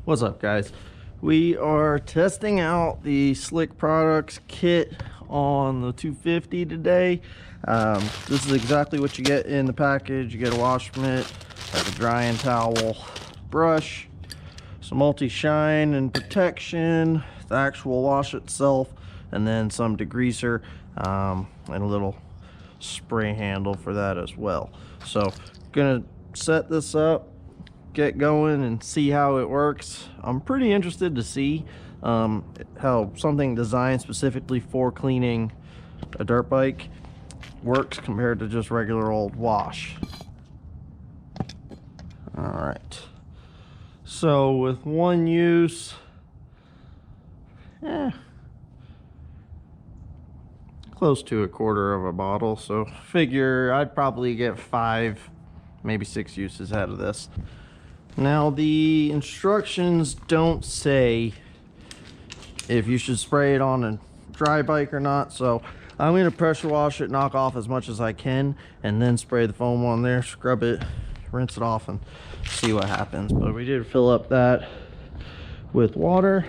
What's up, guys? We are testing out the Slick Products kit on the 250 today. This is exactly what you get in the package. You get a wash mitt, like a drying towel, brush, some multi-shine and protection, the actual wash itself, and then some degreaser and a little spray handle for that as well. So gonna set this up, get going and see how it works. I'm pretty interested to see how something designed specifically for cleaning a dirt bike works compared to just regular old wash. All right, so with one use, close to a quarter of a bottle, so figure I'd probably get 5, maybe 6 uses out of this. Now the instructions don't say if you should spray it on a dry bike or not, so I'm going to pressure wash it, knock off as much as I can, and then spray the foam on there, scrub it, rinse it off, and see what happens. But we did fill up that with water.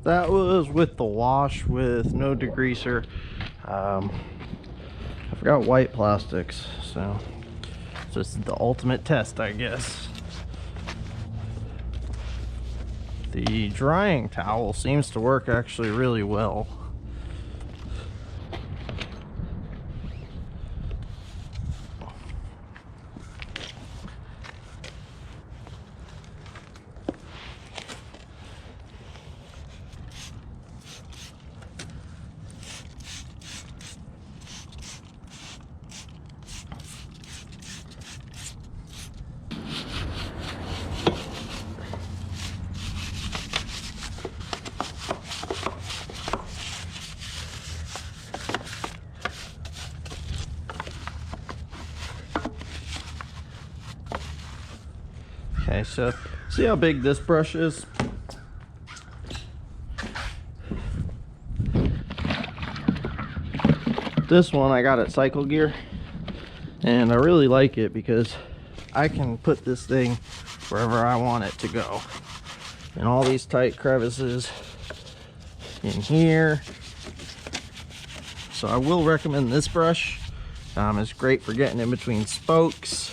That was with the wash with no degreaser. I forgot white plastics, so this is the ultimate test, I guess. The drying towel seems to work actually really well. Okay, so see how big this brush is? This one I got at Cycle Gear, and I really like it because I can put this thing wherever I want it to go. In all these tight crevices, in here. So I will recommend this brush. It's great for getting in between spokes.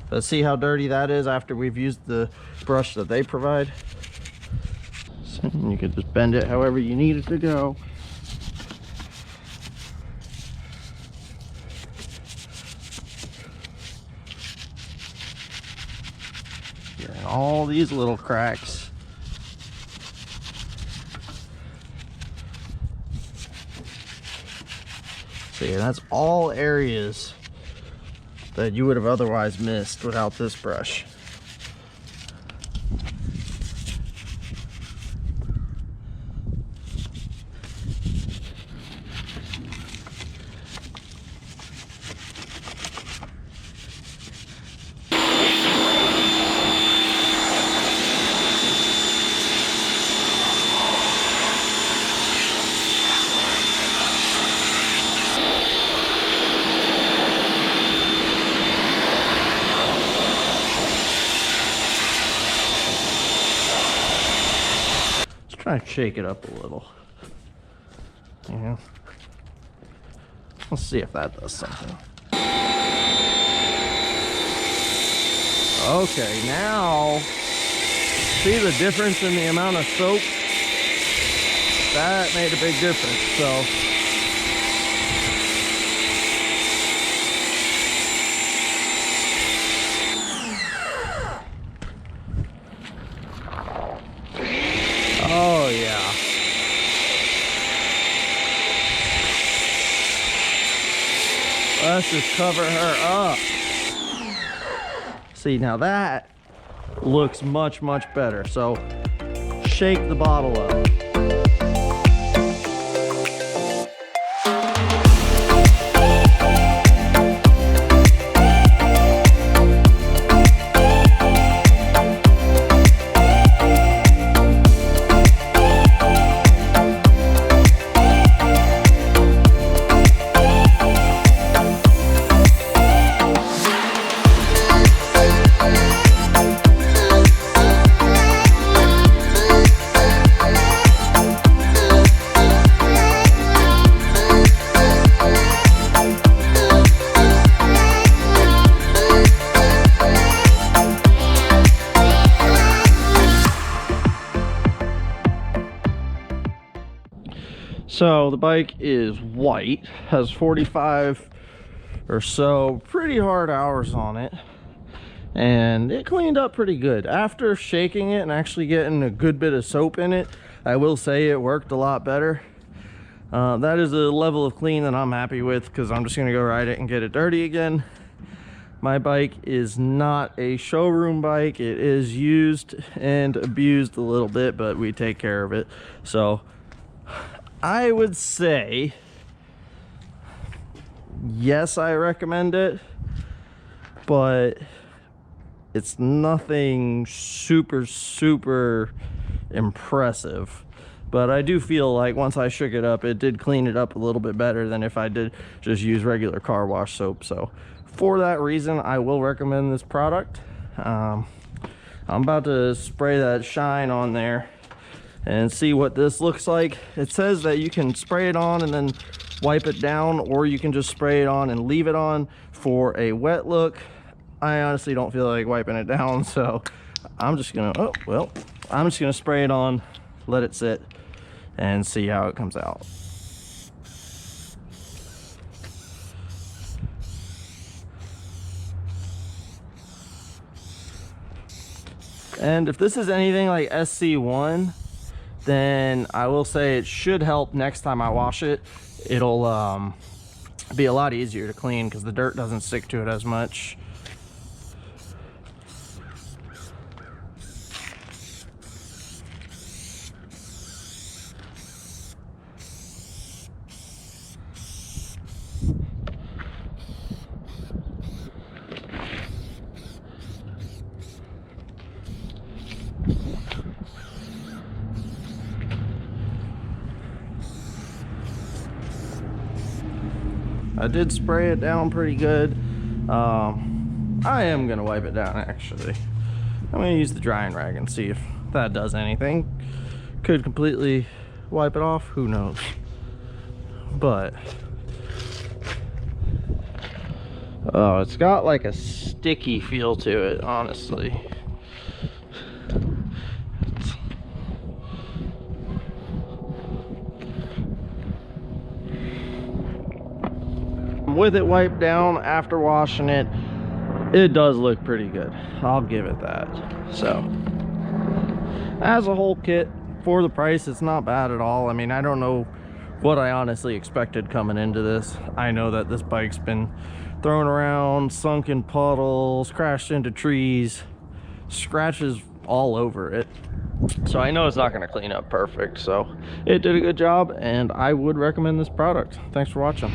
But see how dirty that is after we've used the brush that they provide. So you can just bend it however you need it to go. Yeah, all these little cracks. See, that's all areas that you would have otherwise missed without this brush. kind of shake it up a little. Yeah. Let's see if that does something. Okay, now see the difference in the amount of soap? That made a big difference. So oh yeah. Let's just cover her up. See, now that looks much, much better. So shake the bottle up. So the bike is white, has 45 or so pretty hard hours on it, and it cleaned up pretty good. After shaking it and actually getting a good bit of soap in it, I will say it worked a lot better. That is a level of clean that I'm happy with, because I'm just gonna go ride it and get it dirty again. My bike is not a showroom bike. It is used and abused a little bit, but we take care of it. So I would say, yes, I recommend it, but it's nothing super impressive. But I do feel like once I shook it up, it did clean it up a little bit better than if I did just use regular car wash soap. So for that reason, I will recommend this product. I'm about to spray that shine on there and see what this looks like. It says that you can spray it on and then wipe it down, or you can just spray it on and leave it on for a wet look. I honestly don't feel like wiping it down, so I'm just gonna, I'm just gonna spray it on, let it sit, and see how it comes out. And if this is anything like SC1, then I will say it should help next time I wash it. It'll be a lot easier to clean because the dirt doesn't stick to it as much. I did spray it down pretty good. I am gonna wipe it down actually. I'm gonna use the drying rag and see if that does anything. Could completely wipe it off, who knows. But oh, it's got like a sticky feel to it, honestly. With it wiped down after washing it, it does look pretty good. I'll give it that. So as a whole kit, for the price, it's not bad at all. I mean, I don't know what I honestly expected coming into this. I know that this bike's been thrown around, sunk in puddles, crashed into trees, scratches all over it. So I know it's not going to clean up perfect. So it did a good job, and I would recommend this product. Thanks for watching.